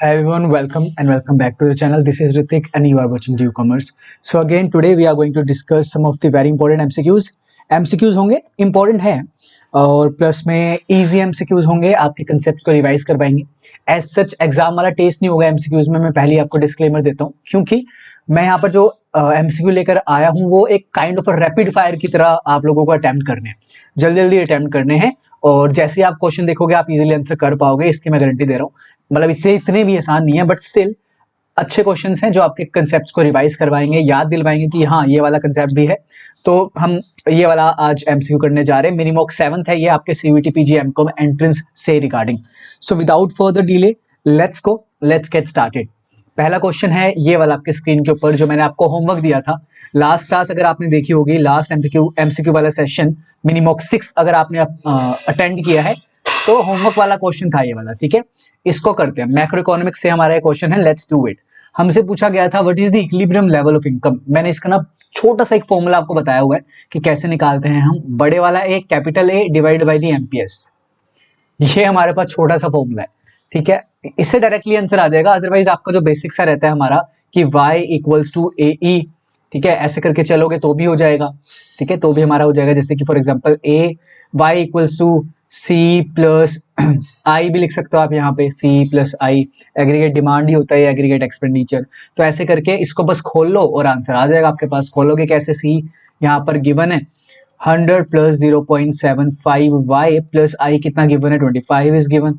Hi everyone, welcome and welcome back to the channel. This is Ritik and you are watching Due Commerce. So again today we are going to discuss some of the very important MCQs. MCQs होंगे important है और plus में easy MCQs होंगे, आपके concepts को revise करवाएंगे. As such exam वाला test नहीं होगा MCQs में, मैं पहले आपको डिस्क्लेमर देता हूँ क्योंकि मैं यहाँ पर जो MCQ लेकर आया हूँ वो एक काइंड ऑफ रैपिड फायर की तरह आप लोगों को अटेम्प्ट करने हैं, जल्दी जल्दी अटेम्प्ट करने हैं और जैसे ही आप क्वेश्चन देखोगे आप इजीली आंसर कर पाओगे, इसकी मैं गारंटी दे रहा हूँ. मतलब इतने भी आसान नहीं है बट स्टिल अच्छे क्वेश्चंस हैं जो आपके कंसेप्ट्स को रिवाइज करवाएंगे, याद दिलवाएंगे कि हाँ ये वाला कंसेप्ट भी है. तो हम ये वाला आज एमसीक्यू करने जा रहे हैं. मिनी मॉक 7th है ये आपके सीवीटी पीजी एमकॉम एंट्रेंस से regarding. So without further delay let's get started. पहला क्वेश्चन है ये वाला आपके स्क्रीन के ऊपर जो मैंने आपको होमवर्क दिया था लास्ट क्लास, अगर आपने देखी होगी लास्ट एमसीक्यू वाला सेशन मिनी मॉक 6 अगर आपने अटेंड किया है तो होमवर्क वाला क्वेश्चन था ये वाला. ठीक है, इसको करते हैं. मैक्रो इकोनॉमिक्स से हमारा क्वेश्चन है, लेट्स डू इट. हमसे पूछा गया था what is the equilibrium level of income. मैंने इसका ना छोटा सा एक फॉर्मूला आपको बताया हुआ है कि कैसे निकालते हैं हम. बड़े वाला A capital A divide by the MPS, ये हमारे पास छोटा सा फॉर्मूला है. ठीक है, इससे डायरेक्टली आंसर आ जाएगा. अदरवाइज आपका जो बेसिक सा रहता है हमारा कि y इक्वल्स टू ए ई, ठीक है, ऐसे करके चलोगे तो भी हो जाएगा. ठीक है, तो भी हमारा हो जाएगा. जैसे कि for example A y equals to C plus I भी लिख सकते हो आप यहाँ पे, C plus I. Aggregate demand ही होता है एग्रीगेट एक्सपेंडिचर. तो ऐसे करके इसको बस खोल लो और आंसर आ जाएगा आपके पास. खोलोगे कैसे, सी यहाँ पर गिवन है 100 प्लस 0.75 y प्लस आई कितना गिवन है 25 इज गिवन.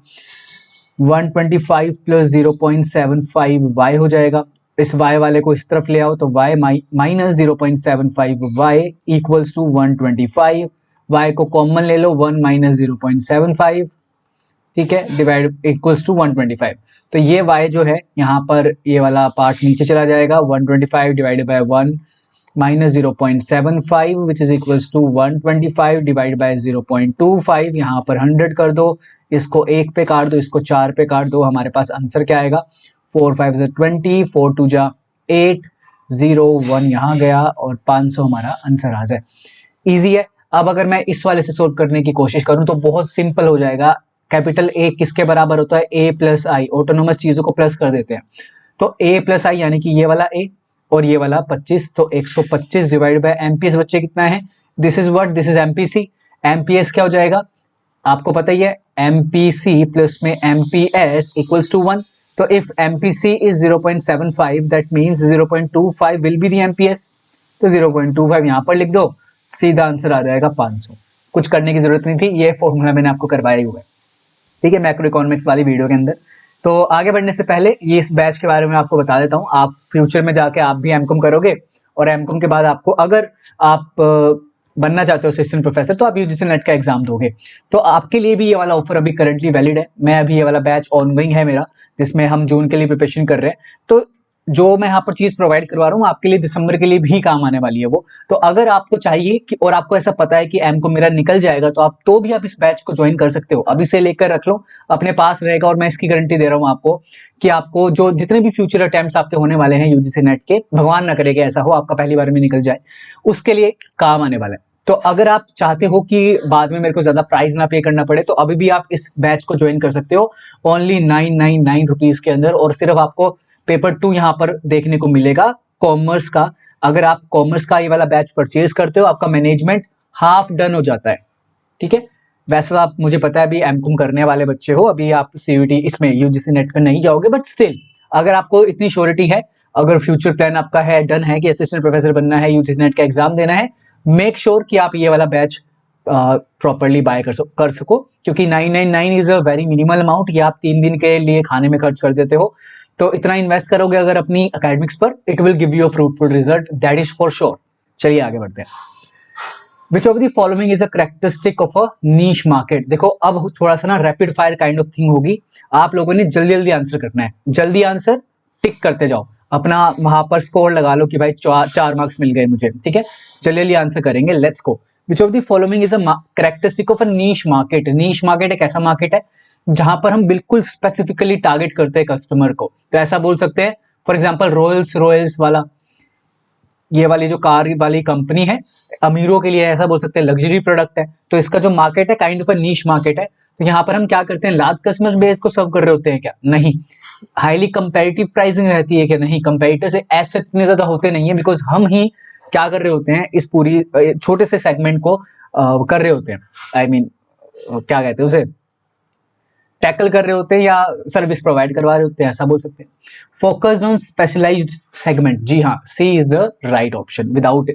125 प्लस 0.75 y हो जाएगा. इस y वाले को इस तरफ ले आओ तो y minus 0.75 y equals to 125. y को कॉमन ले लो, 1 माइनस 0.75, ठीक है, डिवाइड इक्वल्स टू 125. तो ये y जो है यहाँ पर ये वाला पार्ट नीचे चला जाएगा. 125 divided by 1 minus 0.75 which is equals to 125 divide by 0.25. यहाँ पर 100 कर दो, इसको 1 पे काट दो, इसको 4 पे काट दो. हमारे पास आंसर क्या आएगा, 4 5 20, 4 2 8, 0 1 यहाँ गया और 500 हमारा आंसर आ जाए. इजी है. अब अगर मैं इस वाले से सोल्व करने की कोशिश करूं तो बहुत सिंपल हो जाएगा. कैपिटल ए किसके बराबर होता है, ए प्लस आई. ऑटोनोमस चीजों को प्लस कर देते हैं. तो ए प्लस आई यानी कि ये वाला ए और ये वाला 25. तो 125 डिवाइड बाय एमपीएस बच्चे कितना है, this is what, this is MPC. MPS क्या हो जाएगा आपको पता ही है, एमपीसी प्लस में एमपीएस इक्वल्स टू 1. तो if MPC is 0.75 that means 0.25 will be the MPS. तो 0.25 यहाँ पर लिख दो, सीधा आंसर आ जाएगा 500. कुछ करने की जरूरत नहीं थी, ये फॉर्मूला मैंने आपको करवाया ही हुआ है. ठीक है, मैक्रो इकोनॉमिक्स वाली वीडियो के अंदर. तो आगे बढ़ने से पहले ये इस बैच के बारे में आपको बता देता हूँ. आप फ्यूचर में जाके आप भी एमकॉम करोगे और एमकॉम के बाद आपको अगर आप बनना चाहते हो असिस्टेंट प्रोफेसर तो आप यूजीसी नेट का एग्जाम दोगे. तो आपके लिए भी ये वाला ऑफर अभी करंटली वैलिड है. मैं अभी ये वाला बैच ऑनगोइंग है मेरा, जिसमें हम जून के लिए प्रिपरेशन कर रहे हैं. तो जो मैं यहाँ पर चीज प्रोवाइड करवा रहा हूँ आपके लिए दिसंबर के लिए भी काम आने वाली है वो. तो अगर आपको चाहिए कि और आपको ऐसा पता है कि एमको मेरा निकल जाएगा तो भी आप इस बैच को ज्वाइन कर सकते हो. अभी से लेकर रख लो, अपने पास रहेगा. और मैं इसकी गारंटी दे रहा हूँ आपको कि आपको जो जितने भी फ्यूचर अटेम्प्ट्स आपके होने वाले हैं यूजीसी नेट के, भगवान ना करे कि ऐसा हो आपका पहली बार में निकल जाए, उसके लिए काम आने वाला है. तो अगर आप चाहते हो कि बाद में मेरे को ज्यादा प्राइस ना पे करना पड़े तो अभी भी आप इस बैच को ज्वाइन कर सकते हो ओनली 999 रुपीज के अंदर. और सिर्फ आपको पेपर 2 यहाँ पर देखने को मिलेगा कॉमर्स का. अगर आप कॉमर्स का ये वाला बैच परचेज करते हो आपका मैनेजमेंट हाफ डन हो जाता है. ठीक है, वैसे आप मुझे पता है अभी एमकॉम करने वाले बच्चे हो, अभी आप सीयूटी इसमें यूजीसी नेट पे नहीं जाओगे, बट स्टिल अगर आपको इतनी श्योरिटी है, अगर फ्यूचर प्लान आपका है, डन है कि असिस्टेंट प्रोफेसर बनना है, यूजीसी नेट का एग्जाम देना है, मेक श्योर कि आप ये वाला बैच प्रॉपरली बाय कर सको. क्योंकि 999 is a very minimal amount. ये आप 3 दिन के लिए खाने में खर्च कर देते हो. तो इतना इन्वेस्ट करोगे अगर अपनी एकेडमिक्स पर, it will give you a fruitful result, that is for sure. चलिए आगे बढ़ते हैं. विच of the following is a characteristic of a niche market. देखो अब थोड़ा सा ना rapid fire kind of thing होगी. आप लोगों ने जल्दी जल्दी आंसर करना है. जल्दी आंसर टिक करते जाओ, अपना वहां पर स्कोर लगा लो कि भाई 4 मार्क्स मिल गए मुझे. ठीक है, जल्दी जल्दी आंसर करेंगे. Let's go. Which of the following is a characteristic of a niche market. Niche market एक ऐसा मार्केट है जहां पर हम बिल्कुल स्पेसिफिकली टारगेट करते हैं कस्टमर को. तो ऐसा बोल सकते हैं फॉर एग्जांपल रॉयल्स वाला, ये वाली जो कार वाली कंपनी है, अमीरों के लिए ऐसा बोल सकते हैं लग्जरी प्रोडक्ट है. तो इसका जो मार्केट है kind of a niche market है. तो यहाँ पर हम क्या करते हैं, लार्ज कस्टमर बेस को सर्व कर रहे होते हैं क्या? नहीं। हाईली कंपेटिटिव प्राइसिंग रहती है क्या? नहीं। कंपेटिटर से एज सच इतने ज्यादा होते नहीं है, बिकॉज हम ही क्या कर रहे होते हैं, इस पूरी छोटे से सेगमेंट को कर रहे होते हैं, आई मीन क्या कहते हैं उसे, टैकल कर रहे होते हैं या सर्विस प्रोवाइड करवा रहे होते हैं, ऐसा बोल सकते हैं। फोकस्ड ऑन स्पेशलाइज्ड सेगमेंट, जी हाँ, C is the right option. Without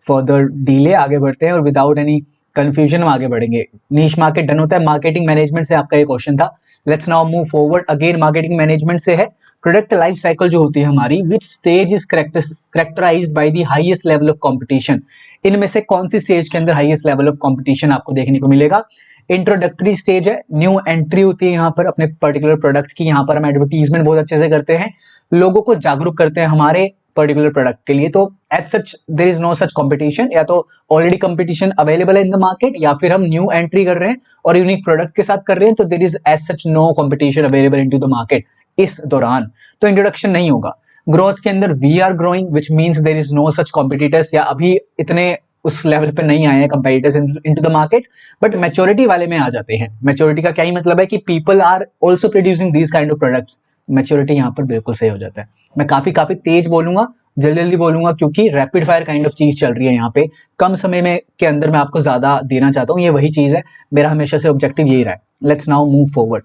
further delay आगे बढ़ते हैं और विदाउट एनी कंफ्यूजन हम आगे बढ़ेंगे। नीश मार्केट डन होता है। मार्केटिंग मैनेजमेंट से आपका ये क्वेश्चन था। Let's now move forward. Again marketing management से है। प्रोडक्ट लाइफ साइकिल जो होती है हमारी, which stage is characterised by the highest level of competition, इनमें से कौन सी स्टेज के अंदर हाईएस्ट लेवल ऑफ कंपटीशन आपको देखने को मिलेगा? इंट्रोडक्टरी स्टेज है, न्यू एंट्री होती है यहाँ पर अपने पर्टिकुलर प्रोडक्ट की, यहाँ पर हम एडवर्टीजमेंट बहुत अच्छे से करते हैं, लोगों को जागरूक करते हैं हमारे पर्टिकुलर प्रोडक्ट के लिए। तो as such there is no such competition, या तो ऑलरेडी कंपटीशन अवेलेबल है इन द मार्केट, या फिर हम न्यू एंट्री कर रहे हैं और यूनिक प्रोडक्ट के साथ कर रहे हैं, तो there is as such no competition available into the market इस दौरान, तो इंट्रोडक्शन नहीं होगा। ग्रोथ के अंदर we are growing which means there is no such competitors, या अभी इतने उस लेवल पे नहीं आए हैं competitors into the market, but maturity वाले में आ जाते हैं। मैच्योरिटी का क्या ही मतलब है कि people are also producing these kind of products, maturity यहाँ पर बिल्कुल सही हो जाता है। मैं काफी तेज बोलूंगा, जल्दी जल्दी बोलूंगा, क्योंकि रैपिड फायर काइंड ऑफ चीज चल रही है यहाँ पे, कम समय में के अंदर मैं आपको ज्यादा देना चाहता हूँ, ये वही चीज है, मेरा हमेशा से ऑब्जेक्टिव यही रहा है। Let's now move forward.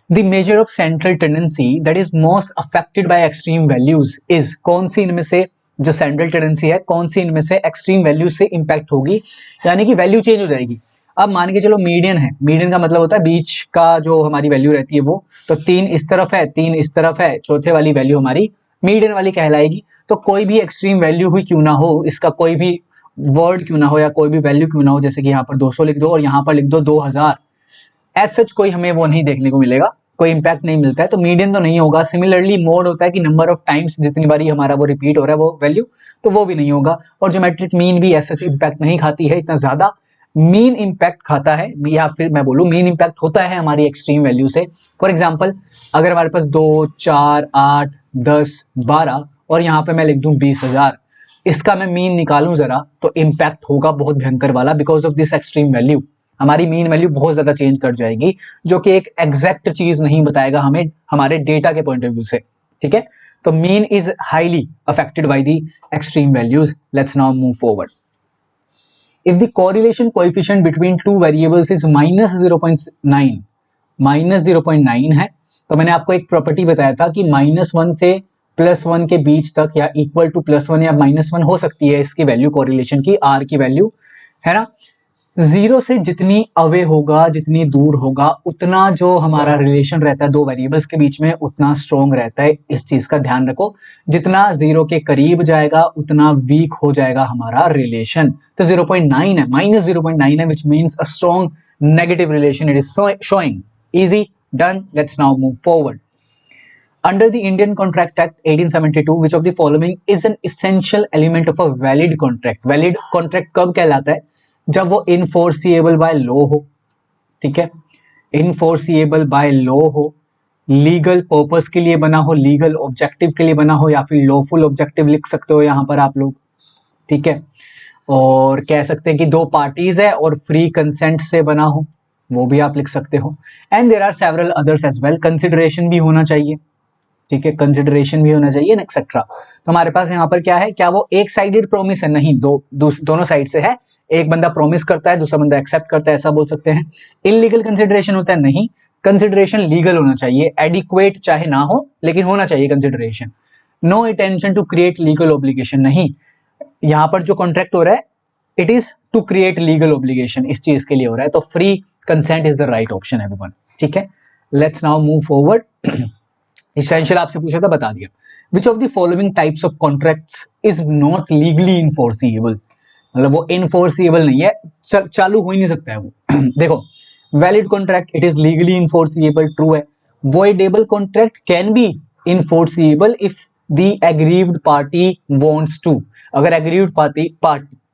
The measure of central tendency that is most affected by extreme values is, कौन सी इनमें से जो सेंट्रल टेंडेंसी है, कौन सी इनमें से एक्सट्रीम वैल्यू से इंपैक्ट होगी, यानी कि वैल्यू चेंज हो जाएगी। अब मान के चलो मीडियन है, मीडियन का मतलब होता है बीच का जो हमारी वैल्यू रहती है वो, तो 3 इस तरफ है 3 इस तरफ है, चौथे वाली वैल्यू हमारी मीडियन वाली कहलाएगी। तो कोई भी एक्सट्रीम वैल्यू हुई क्यों ना हो, इसका कोई भी वर्ड क्यों ना हो या कोई भी वैल्यू क्यों ना हो, जैसे कि यहाँ पर 200 लिख दो और यहाँ पर लिख दो 2000, एज सच कोई हमें वो नहीं देखने को मिलेगा, कोई इंपैक्ट नहीं मिलता है, तो मीडियन तो नहीं होगा। सिमिलरली मोड होता है कि नंबर ऑफ टाइम्स जितनी बारी हमारा वो रिपीट हो रहा है वो वैल्यू, तो वो भी नहीं होगा। और ज्योमेट्रिक मीन भी एज सच इंपैक्ट नहीं खाती है इतना ज्यादा, मीन इंपैक्ट खाता है, या फिर मैं बोलूं मीन इंपैक्ट होता है हमारी एक्सट्रीम वैल्यू से। फॉर एग्जाम्पल, अगर हमारे पास 2 4 8 10 12 और यहाँ पे मैं लिख दूं 20,000, इसका मैं मीन निकालूं जरा, तो इंपैक्ट होगा बहुत भयंकर वाला, because of this extreme value हमारी मीन वैल्यू बहुत ज्यादा चेंज कर जाएगी, जो कि एक एग्जैक्ट चीज नहीं बताएगा हमें हमारे डेटा के पॉइंट ऑफ व्यू से। ठीक है, तो mean is highly affected by the extreme values. Let's now move forward. If the correlation coefficient between two variables is -0.9, -0.9 है, तो मैंने आपको एक प्रॉपर्टी बताया था कि -1 से +1 के बीच तक, या इक्वल टू +1 या -1 हो सकती है इसकी वैल्यू, कोरिलेशन की आर की वैल्यू, है ना। 0 से जितनी अवे होगा, जितनी दूर होगा, उतना जो हमारा रिलेशन रहता है दो वेरिएबल्स के बीच में, उतना स्ट्रॉन्ग रहता है। इस चीज का ध्यान रखो, जितना 0 के करीब जाएगा उतना वीक हो जाएगा हमारा रिलेशन। तो 0.9 है, -0.9 है, which means a strong negative relation it is showing. Easy, done. Let's now move forward. Under the Indian Contract Act 1872, which of the following is an essential element of a valid contract? Valid contract कब कहलाता है? जब वो enforceable by law हो, ठीक है, enforceable by law हो, legal purpose के लिए बना हो, लीगल ऑब्जेक्टिव के लिए बना हो, या फिर लॉफुल ऑब्जेक्टिव लिख सकते हो यहाँ पर आप लोग, ठीक है, और कह सकते हैं कि दो पार्टीज है और फ्री कंसेंट से बना हो, वो भी आप लिख सकते हो। And there are several others as well. Consideration भी होना चाहिए, ठीक है, कंसिडरेशन भी होना चाहिए, एक्सेट्रा। तो हमारे पास यहाँ पर क्या है, क्या वो एक साइडेड प्रॉमिस है? नहीं, दोनों साइड से है, एक बंदा प्रॉमिस करता है, दूसरा बंदा एक्सेप्ट करता है, ऐसा बोल सकते हैं। इलीगल कंसिडरेशन होता है? नहीं, कंसिडरेशन लीगल होना चाहिए, एडिक्वेट चाहे ना हो लेकिन होना चाहिए consideration. No intention to create legal obligation, नहीं, यहाँ पर जो कॉन्ट्रैक्ट हो रहा है it is to create legal obligation, इस चीज के लिए हो रहा है, तो free consent is the right option everyone. ठीक है, let's now move forward. Essential आपसे पूछा था, बता दिया। Which of the following types of contracts is not legally enforceable? मतलब वो इनफोर्सिएबल नहीं है, चालू हो ही नहीं सकता है वो। देखो, valid contract it is legally enforceable, true है। Voidable contract can be enforceable if the aggrieved party wants to. अगर एग्रीव्ड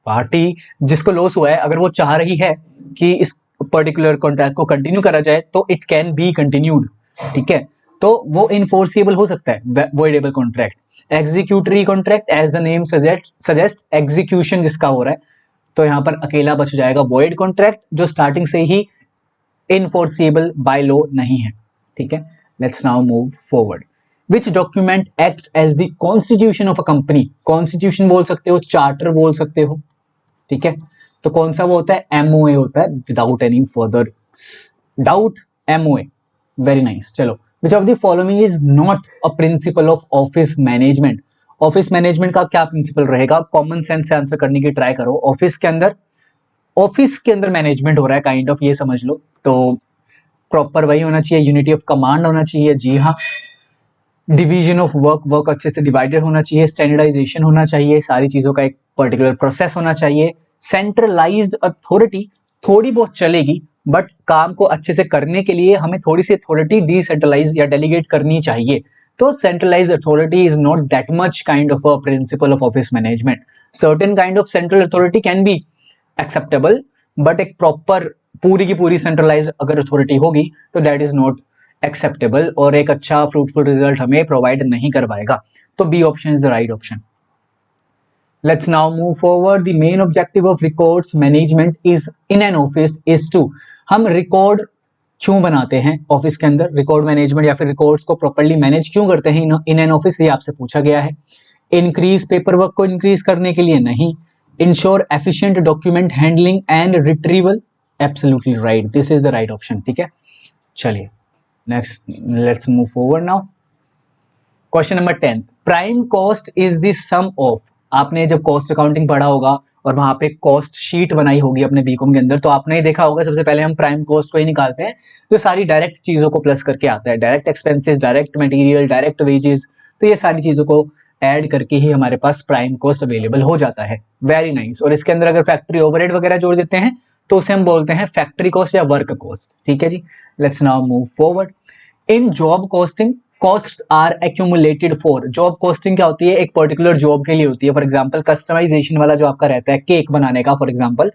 पार्टी जिसको लॉस हुआ है, अगर वो चाह रही है कि इस पर्टिकुलर कॉन्ट्रैक्ट को कंटिन्यू करा जाए, तो इट कैन बी कंटिन्यूड, ठीक है, तो वो इनफोर्सिएबल हो सकता है voidable contract. Executory contract, as the name suggest execution जिसका हो रहा है, तो यहां पर अकेला बच जाएगा वॉइड कॉन्ट्रैक्ट, जो स्टार्टिंग से ही इनफोर्सिबल बाय लॉ नहीं है, ठीक है। Let's now move forward. Which document acts as the constitution of a company? Constitution बोल सकते हो, चार्टर बोल सकते हो, ठीक है। तो कौन सा वो होता है? एमओए होता है, without any further doubt MOA. Very nice. चलो, which of the following is not a principle of office management? Office management का क्या प्रिंसिपल रहेगा? कॉमन सेंस से आंसर करने की ट्राई करो। ऑफिस के अंदर मैनेजमेंट हो रहा है काइंड ऑफ, ये समझ लो। तो प्रॉपर वही होना चाहिए, यूनिटी ऑफ कमांड होना चाहिए, जी हाँ। डिवीजन ऑफ वर्क अच्छे से डिवाइडेड होना चाहिए, स्टैंडर्डाइजेशन होना चाहिए, सारी चीजों का एक पर्टिकुलर प्रोसेस होना चाहिए। सेंट्रलाइज्ड अथॉरिटी थोड़ी बहुत चलेगी, बट काम को अच्छे से करने के लिए हमें थोड़ी सी अथॉरिटी डिसेंट्रलाइज या डेलीगेट करनी चाहिए। तो centralised authority is not that much kind of a principle of office management. Certain kind of central authority can be acceptable, but एक प्रॉपर पूरी की पूरी सेंट्रलाइज अगर अथॉरिटी होगी तो दैट इज नॉट एक्सेप्टेबल और एक अच्छा फ्रूटफुल रिजल्ट हमें प्रोवाइड नहीं कर पाएगा। तो B option is the right option. Let's now move forward. The main objective of records management is in an office is to. हम रिकॉर्ड क्यों बनाते हैं ऑफिस के अंदर? रिकॉर्ड मैनेजमेंट या फिर रिकॉर्ड्स को प्रॉपर्ली मैनेज क्यों करते हैं इन एन ऑफिस? ये आपसे पूछा गया है। इंक्रीज पेपर वर्क को इंक्रीज करने के लिए नहीं। Ensure efficient document handling and retrieval. Absolutely right, this is the right option, ठीक है। चलिए next, let's move forward now. Question number 10, prime cost is the sum of. आपने जब कॉस्ट अकाउंटिंग पढ़ा होगा और वहां पे कॉस्ट शीट बनाई होगी अपने बीकॉम के अंदर, तो आपने ही देखा होगा सबसे पहले हम प्राइम कॉस्ट को ही निकालते हैं, जो सारी डायरेक्ट चीजों को प्लस करके आता है। Direct expenses, direct material, direct wages, तो ये सारी चीजों को ऐड करके ही हमारे पास प्राइम कॉस्ट अवेलेबल हो जाता है। Very nice. और इसके अंदर अगर फैक्ट्री ओवरहेड वगैरह जोड़ देते हैं तो उसे हम बोलते हैं फैक्ट्री कॉस्ट या वर्क कॉस्ट, ठीक है जी। Let's now move forward. In job costing costs are accumulated for. Job costing क्या होती है? एक पर्टिकुलर जॉब के लिए होती है। फॉर एग्जांपल कस्टमाइजेशन वाला जो आपका रहता है केक बनाने का, फॉर एग्जांपल,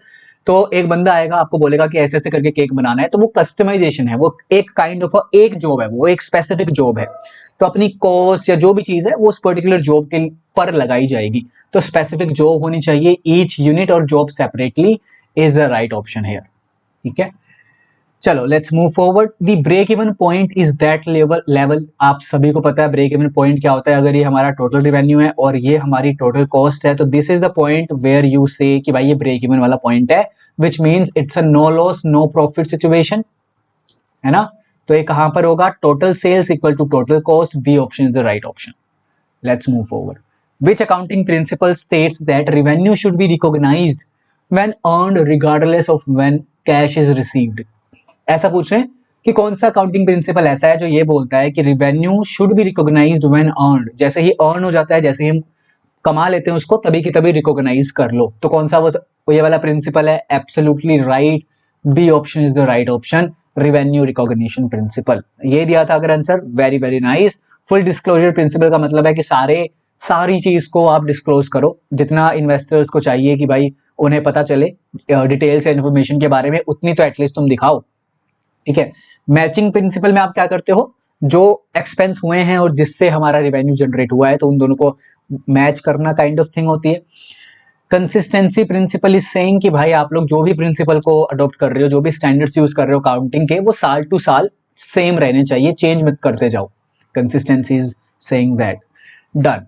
तो एक बंदा आएगा आपको बोलेगा कि ऐसे ऐसे करके केक बनाना है, तो वो कस्टमाइजेशन है, वो एक काइंड ऑफ एक जॉब है, वो एक स्पेसिफिक जॉब है। तो अपनी कॉस्ट या जो भी चीज है वो उस पर्टिकुलर जॉब के पर लगाई जाएगी। तो स्पेसिफिक जॉब होनी चाहिए, ईच यूनिट और job separately is the right option है, ठीक है। चलो let's move forward. The break even point is that level. आप सभी को पता है ब्रेक इवन पॉइंट क्या होता है। अगर ये हमारा टोटल रेवेन्यू है और ये हमारी टोटल कॉस्ट है, तो this is the point where you say कि भाई ये ब्रेक इवन वाला पॉइंट है, which means it's a no loss no profit situation, है ना। तो ये कहां पर होगा? Total sales equal to total cost. B option is the right option. Let's move forward. Which accounting principle states that revenue should be recognised when earned regardless of when cash is received? ऐसा पूछ रहे हैं कि कौन सा accounting principle ऐसा है जो ये बोलता है कि revenue should be recognised when earned. जैसे ही अर्न हो जाता है, जैसे ही हम कमा लेते हैं उसको, तभी की तभी रिकॉग्नाइज कर लो। तो कौन सा वो ये वाला प्रिंसिपल है? Absolutely right, B option is the right option, revenue recognition principle. ये दिया था अगर answer. Very very nice. Full disclosure principle का मतलब है कि सारी चीज को आप डिस्क्लोज करो, जितना इन्वेस्टर्स को चाहिए कि भाई उन्हें पता चले डिटेल से इन्फॉर्मेशन के बारे में, उतनी तो एटलीस्ट तुम दिखाओ, ठीक है। मैचिंग प्रिंसिपल में आप क्या करते हो? जो एक्सपेंस हुए हैं और जिससे हमारा रेवेन्यू जनरेट हुआ है, तो उन दोनों को मैच करना काइंड ऑफ थिंग होती है। कंसिस्टेंसी प्रिंसिपल इज सेइंग कि भाई आप लोग जो भी प्रिंसिपल को अडॉप्ट कर रहे हो, जो भी स्टैंडर्ड्स यूज कर रहे हो काउंटिंग के, वो साल टू साल सेम रहने चाहिए, चेंज मत करते जाओ। Consistency is saying that. Done.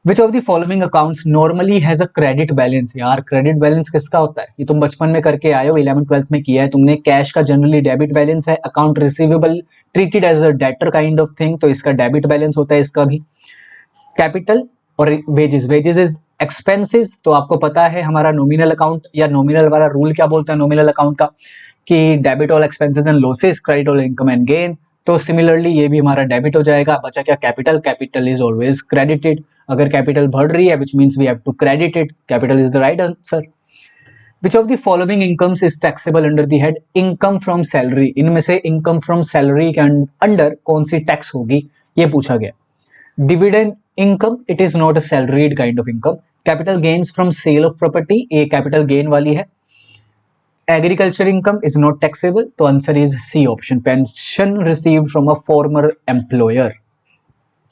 Which of the following accounts normally has a credit balance? यार क्रेडिट बैलेंस किसका होता है? ये तुम बचपन में करके आए हो, 11th 12th में किया है तुमने। कैश का जनरली डेबिट बैलेंस है। Account receivable treated as a debtor kind of thing, तो इसका डेबिट बैलेंस होता है इसका भी। कैपिटल और वेजेस इज एक्सपेंसेस, तो आपको पता है हमारा नॉमिनल अकाउंट या नॉमिनल वाला रूल क्या बोलता है नॉमिनल अकाउंट का, कि debit all expenses and losses, credit all income and gain. तो सिमिलरली ये भी हमारा डेबिट हो जाएगा। बचा क्या? Capital. Capital is always credited. अगर कैपिटल बढ़ रही है which means we have to credit it. Capital is the right answer. Which of the following incomes is taxable under the head income from salary? इनमें से income from salary के under कौन सी tax होगी, ये पूछा गया। Dividend income, it is not a salaried kind of income. Capital gains from sale of property, ये कैपिटल गेन वाली है। Agriculture income is not taxable, तो answer is C option, pension received from a former employer.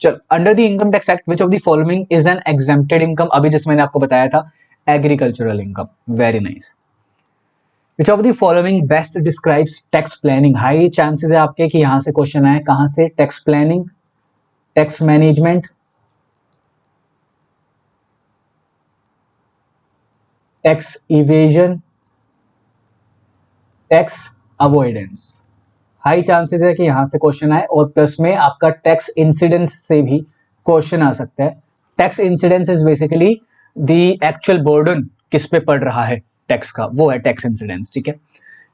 चलो, under the income tax act which of the following is an exempted income? अभी जिस मैंने आपको बताया था agricultural income. Very nice. Which of the following best describes tax planning. High chances है आपके कि यहां से क्वेश्चन आए, कहां से? Tax planning, tax management, tax evasion, tax avoidance. High chances है कि यहां से क्वेश्चन आए, और प्लस में आपका टैक्स इंसिडेंस से भी क्वेश्चन आ सकता है। Tax incidence is basically the actual burden किस पे पड़ रहा है टैक्स का, वो है टैक्स इंसिडेंस, ठीक है।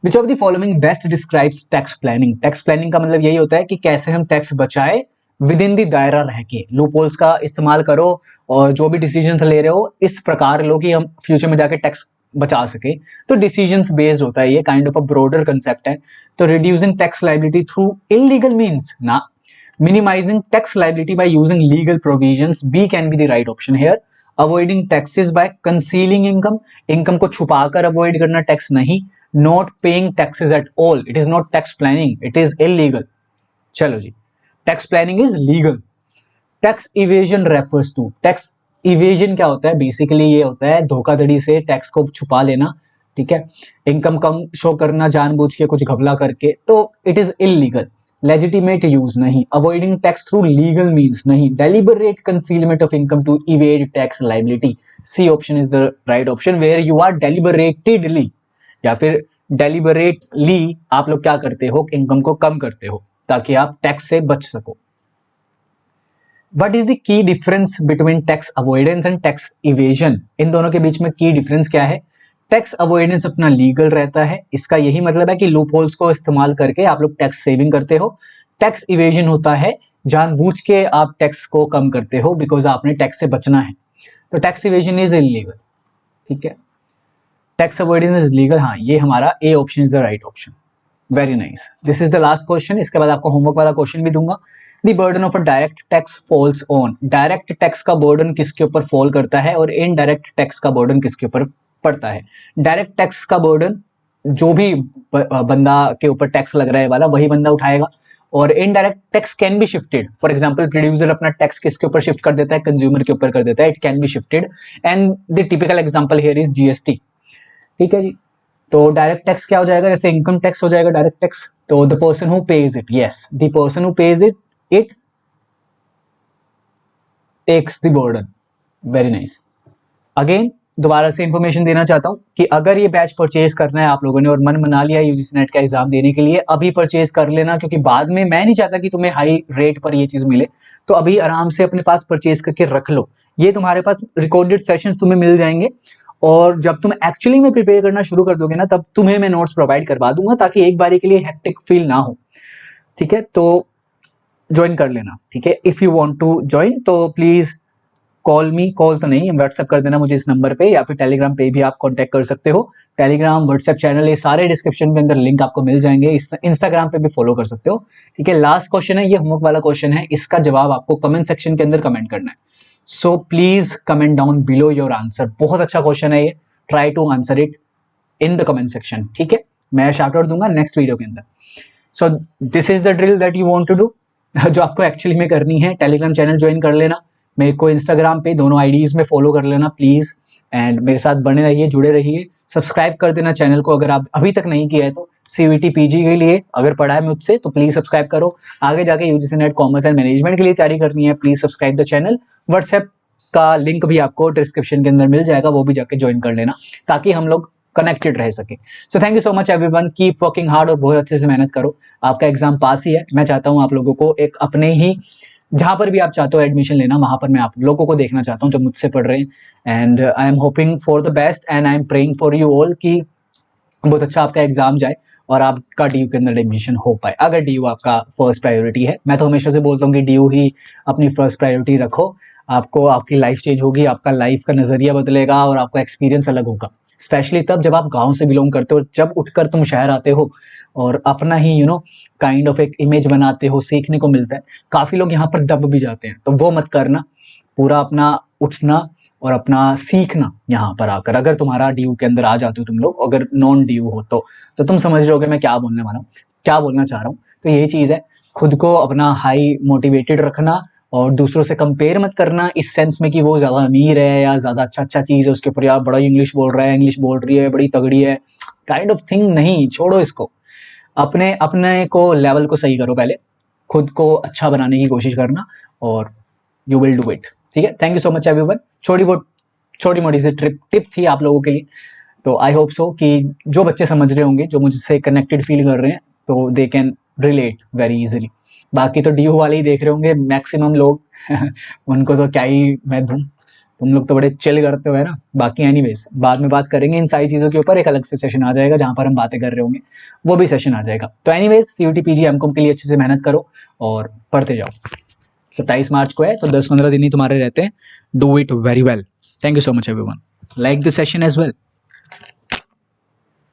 विच of the following best describes tax planning. Tax planning का मतलब यही होता है कि कैसे हम टैक्स बचाए विद इन दी दायरा रह के। लूपहोल्स का इस्तेमाल करो और जो भी डिसीजन ले रहे हो इस प्रकार लो कि हम फ्यूचर में जाके टैक्स बचा सके। तो डिसीजंस बेस्ड होता है, ये kind of a broader concept है। तो reducing tax liability through illegal means ना, minimizing tax liability by using legal provisions, B can be the right option here. Avoiding taxes by concealing income, income को छुपाकर avoid करना tax नहीं। Not paying taxes at all, it is not tax planning, it is illegal. चलो जी, tax planning is legal. Tax evasion refers to, tax evasion क्या होता है? Basically ये होता है धोखाधड़ी से टैक्स को छुपा लेना, ठीक है। इनकम कम शो करना जानबूझ के, कुछ घपला करके, तो it is illegal. Legitimate use नहीं। Avoiding tax through legal means नहीं। Deliberate concealment of income to evade tax liability, C option is the right option, where you are deliberatedly या फिर डेलिबरेटली आप लोग क्या करते हो, इनकम को कम करते हो ताकि आप टैक्स से बच सको। What is the key difference between tax avoidance and tax evasion? इन दोनों के बीच में की डिफरेंस क्या है? टैक्स अवॉइडेंस अपना लीगल रहता है, इसका यही मतलब है कि लूप होल्स को इस्तेमाल करके आप लोग टैक्स सेविंग करते हो। टैक्स इवेजन होता है जानबूझ के आप टैक्स को कम करते हो बिकॉज आपने टैक्स से बचना है। तो टैक्स इवेजन इज इलीगल, ठीक है। टैक्स अवॉइडेंस इज लीगल, हाँ ये हमारा A option is the right option. Very nice, this is the last question. इसके बाद आपको होमवर्क वाला क्वेश्चन भी दूंगा। The burden of a direct tax falls on, direct tax का बर्डन किसके ऊपर फॉल करता है और इनडायरेक्ट टैक्स का बर्डन किसके ऊपर पड़ता है? डायरेक्ट टैक्स का बर्डन जो भी बंदा के ऊपर टैक्स लग रहा है वाला वही बंदा उठाएगा, और indirect tax can be shifted. For example producer अपना टैक्स किसके ऊपर शिफ्ट कर देता है? कंज्यूमर के ऊपर कर देता है। It can be shifted and the typical example here is GST, ठीक है जी। तो डायरेक्ट टैक्स क्या हो जाएगा? जैसे इनकम टैक्स हो जाएगा डायरेक्ट टैक्स, तो the person who pays it, yes the person who pays it takes the burden. Very nice. Again दोबारा से इंफॉर्मेशन देना चाहता हूं कि अगर ये बैच परचेज करना है आप लोगों ने और मन बना लिया यूजीसी नेट का एग्जाम देने के लिए, अभी परचेज कर लेना, क्योंकि बाद में मैं नहीं चाहता कि तुम्हें हाई रेट पर ये चीज मिले। तो अभी आराम से अपने पास परचेज करके रख लो, ये तुम्हारे पास रिकॉर्डेड सेशंस तुम्हें मिल जाएंगे, और जब तुम एक्चुअली में प्रिपेयर करना शुरू कर दोगे ना तब तुम्हें मैं नोट्स प्रोवाइड करवा दूंगा, ताकि एक बारी के लिए हेक्टिक फील ना हो, ठीक है। तो ज्वाइन कर लेना, ठीक है। If you want to join तो प्लीज कॉल मी, कॉल तो नहीं, व्हाट्सएप कर देना मुझे इस नंबर पे, या फिर टेलीग्राम पे भी आप कांटेक्ट कर सकते हो। टेलीग्राम, व्हाट्सएप चैनल, ये सारे डिस्क्रिप्शन के अंदर लिंक आपको मिल जाएंगे। इंस्टाग्राम पे भी फॉलो कर सकते हो, ठीक है। लास्ट क्वेश्चन है, ये होमवर्क वाला क्वेश्चन है, इसका जवाब आपको कमेंट सेक्शन के अंदर कमेंट करना है। So please comment down below your answer. बहुत अच्छा क्वेश्चन है ये, try to answer it in the comment section, ठीक है। मैं शाउट आउट दूंगा नेक्स्ट वीडियो के अंदर। So this is the drill that you want to do. जो आपको एक्चुअली में करनी है, टेलीग्राम चैनल ज्वाइन कर लेना, मेरे को इंस्टाग्राम पे दोनों आईडीज में फॉलो कर लेना प्लीज, एंड मेरे साथ बने रहिए, जुड़े रहिए। सब्सक्राइब कर देना चैनल को अगर आप अभी तक नहीं किया है तो। सीवीटी पीजी के लिए अगर पढ़ा है मुझसे तो प्लीज सब्सक्राइब करो। आगे जाके UGC net commerce and management के लिए तैयारी करनी है, please subscribe the channel. WhatsApp का लिंक भी आपको डिस्क्रिप्शन के अंदर मिल जाएगा, वो भी जाके ज्वाइन कर लेना ताकि हम लोग कनेक्टेड रह सके। So thank you so much everyone, keep working hard और बहुत अच्छे से मेहनत करो। आपका एग्जाम पास ही है। मैं चाहता हूं आप लोगों को एक अपने ही, जहां पर भी आप चाहते हो एडमिशन लेना, वहां पर मैं आप लोगों को देखना चाहता हूं जो मुझसे पढ़ रहे हैं। And I am hoping for the best and I am praying for you all कि बहुत अच्छा आपका एग्जाम जाए और आपका डीयू के अंदर एडमिशन हो पाए। अगर डीयू आपका फर्स्ट प्रायोरिटी है, मैं तो हमेशा से बोलता हूँ कि डीयू ही अपनी फर्स्ट प्रायोरिटी रखो। आपको, आपकी लाइफ चेंज होगी, आपका लाइफ का नजरिया बदलेगा और आपका एक्सपीरियंस अलग होगा। स्पेशली तब जब आप गांव से बिलोंग करते हो, जब उठकर तुम शहर आते हो और अपना ही काइंड ऑफ एक इमेज बनाते हो, सीखने को मिलता है। काफी लोग यहाँ पर दब भी जाते हैं, तो वो मत करना। पूरा अपना उठना और अपना सीखना यहाँ पर आकर। अगर तुम्हारा डीयू के अंदर आ जाते हो तुम लोग, अगर नॉन डीयू हो तो तुम समझ रहोगे मैं क्या बोलने वाला हूँ, क्या बोलना चाह रहा हूँ। तो यही चीज है, खुद को अपना हाई मोटिवेटेड रखना और दूसरों से कंपेयर मत करना इस सेंस में कि वो ज्यादा अमीर है या ज्यादा अच्छा चीज है उसके ऊपर, यार बड़ा इंग्लिश बोल रहा है, इंग्लिश बोल रही है, बड़ी तगड़ी है, काइंड ऑफ थिंग नहीं, छोड़ो इसको। अपने अपने को लेवल को सही करो, पहले खुद को अच्छा बनाने की कोशिश करना और यू विल डू इट। ठीक है, thank you so much everyone. छोटी मोटी सी टिप थी आप लोगों के लिए। तो आई होप सो कि जो बच्चे समझ रहे होंगे, जो मुझसे कनेक्टेड फील कर रहे हैं, तो they can relate very easily. बाकी तो डी वाले ही देख रहे होंगे मैक्सिमम लोग उनको तो क्या ही मैं दूं, तुम लोग तो बड़े चिल करते हो है ना। बाकी एनीवेज बाद में बात करेंगे इन सारी चीज़ों के ऊपर, एक अलग से सेशन आ जाएगा जहाँ पर हम बातें कर रहे होंगे, वो भी सेशन आ जाएगा। तो एनीवेज सीयूटी पीजी एमकॉम के लिए अच्छे से मेहनत करो और पढ़ते जाओ। 27 मार्च को है तो 10-15 दिन ही तुम्हारे रहते हैं। Do it very well. Thank you so much everyone. Like this session as well.